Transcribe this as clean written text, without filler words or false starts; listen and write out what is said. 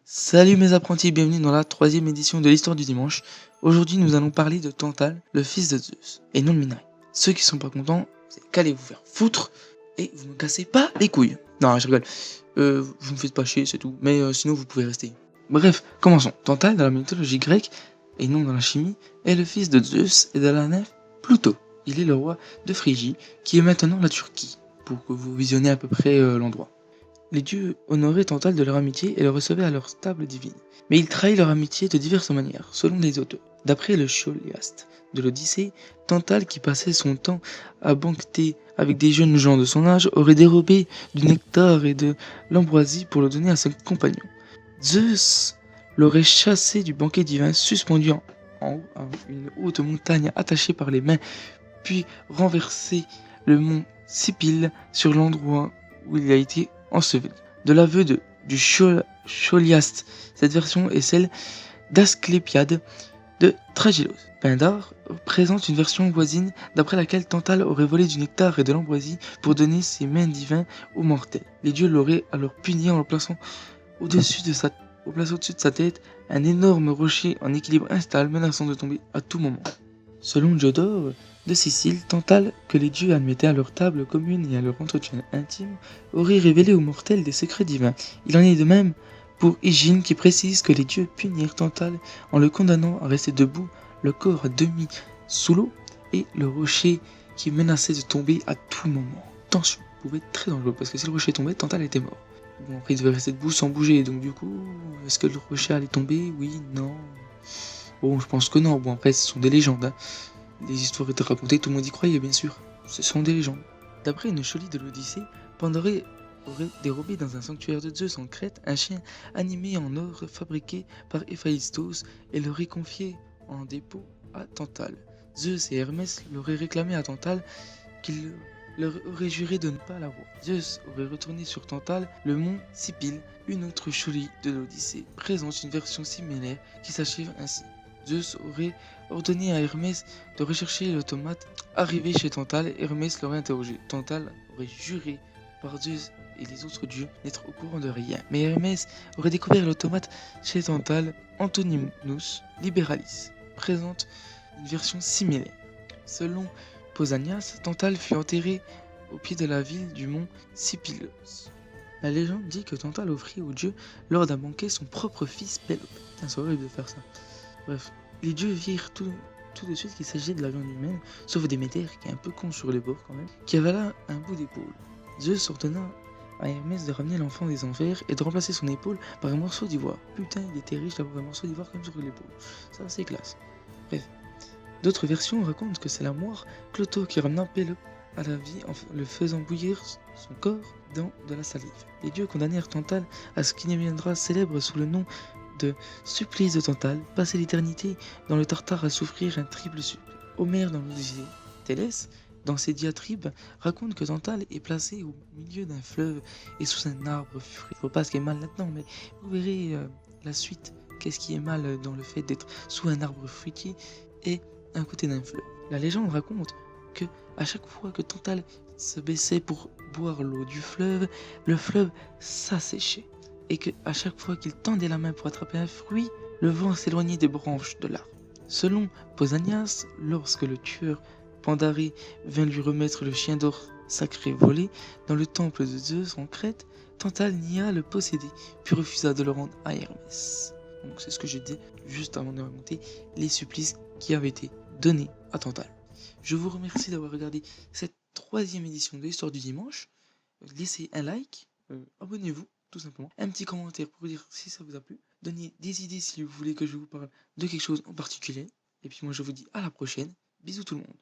Salut mes apprentis, bienvenue dans la troisième édition de l'histoire du dimanche. Aujourd'hui nous allons parler de Tantale, le fils de Zeus, et non de Minerai. Ceux qui sont pas contents, c'est qu'allez vous faire foutre et vous me cassez pas les couilles. Non, je rigole. Vous me faites pas chier, c'est tout. Mais sinon vous pouvez rester. Bref, commençons. Tantale, dans la mythologie grecque, et non dans la chimie, est le fils de Zeus et de la nymphe Pluto. Il est le roi de Phrygie, qui est maintenant la Turquie, pour que vous visionnez à peu près l'endroit. Les dieux honoraient Tantale de leur amitié et le recevaient à leur table divine. Mais ils trahissent leur amitié de diverses manières, selon les auteurs. D'après le Scholiaste de l'Odyssée, Tantale, qui passait son temps à banqueter avec des jeunes gens de son âge, aurait dérobé du nectar et de l'ambroisie pour le donner à ses compagnons. Zeus l'aurait chassé du banquet divin, suspendu en haut à une haute montagne attachée par les mains, puis renversé le mont Sipyle sur l'endroit où il a été enseveli. De l'aveu du Scholiaste, cette version est celle d'Asclépiade de Tragélos. Pindare présente une version voisine d'après laquelle Tantale aurait volé du nectar et de l'ambroisie pour donner ses mains divins aux mortels. Les dieux l'auraient alors puni en le plaçant au-dessus de sa tête un énorme rocher en équilibre instable menaçant de tomber à tout moment. Selon Diodore de Sicile, Tantale, que les dieux admettaient à leur table commune et à leur entretien intime, aurait révélé aux mortels des secrets divins. Il en est de même pour Hygine qui précise que les dieux punirent Tantale en le condamnant à rester debout, le corps à demi sous l'eau et le rocher qui menaçait de tomber à tout moment. Attention, pouvait être très dangereux parce que si le rocher tombait, Tantale était mort. Bon, après il devait rester debout sans bouger, donc du coup, est-ce que le rocher allait tomber? Oui, non. Bon, je pense que non. Bon, après, ce sont des légendes. Hein. Les histoires étaient racontées, tout le monde y croyait, bien sûr. Ce sont des légendes. D'après une cholie de l'Odyssée, Pandoré aurait dérobé dans un sanctuaire de Zeus en Crète un chien animé en or fabriqué par Héphaïstos et l'aurait confié en dépôt à Tantale. Zeus et Hermès l'auraient réclamé à Tantale qu'il leur aurait juré de ne pas l'avoir. Zeus aurait retourné sur Tantale le mont Sipyle. Une autre cholie de l'Odyssée présente une version similaire qui s'achève ainsi. Zeus aurait ordonné à Hermès de rechercher l'automate. Arrivé chez Tantale, Hermès l'aurait interrogé. Tantale aurait juré par Zeus et les autres dieux n'être au courant de rien. Mais Hermès aurait découvert l'automate chez Tantale. Antoninus Liberalis présente une version similaire. Selon Pausanias, Tantale fut enterré au pied de la ville du mont Sipylos. La légende dit que Tantale offrit aux dieux lors d'un banquet son propre fils Pélope. C'est horrible de faire ça. Bref, les dieux virent tout de suite qu'il s'agissait de la viande humaine, sauf Déméter, qui est un peu con sur les bords quand même, qui avala un bout d'épaule. Zeus ordonna à Hermès de ramener l'enfant des enfers et de remplacer son épaule par un morceau d'ivoire. Putain, il était riche d'avoir un morceau d'ivoire comme sur l'épaule. Ça, c'est classe. Bref. D'autres versions racontent que c'est la moire Cloto qui ramena Pélope à la vie en le faisant bouillir son corps dans de la salive. Les dieux condamnèrent Tantale à ce qui deviendra célèbre sous le nom de supplice de Tantale, passer l'éternité dans le Tartare à souffrir un triple supplice. Homère dans l'Odyssée, Télès, dans ses diatribes, raconte que Tantale est placé au milieu d'un fleuve et sous un arbre fruitier. Faut pas ce qui est mal là-dedans, mais vous verrez la suite. Qu'est-ce qui est mal dans le fait d'être sous un arbre fruitier et à côté d'un fleuve. La légende raconte que à chaque fois que Tantale se baissait pour boire l'eau du fleuve, le fleuve s'asséchait. Et que à chaque fois qu'il tendait la main pour attraper un fruit, le vent s'éloignait des branches de l'arbre. Selon Pausanias, lorsque le tueur Pandaré vint lui remettre le chien d'or sacré volé dans le temple de Zeus en Crète, Tantale nia le posséder, puis refusa de le rendre à Hermès. Donc c'est ce que j'ai dit juste avant de raconter les supplices qui avaient été donnés à Tantale. Je vous remercie d'avoir regardé cette troisième édition de l'histoire du dimanche. Laissez un like, abonnez-vous tout simplement, un petit commentaire pour dire si ça vous a plu, donnez des idées si vous voulez que je vous parle de quelque chose en particulier, et puis moi je vous dis à la prochaine, bisous tout le monde.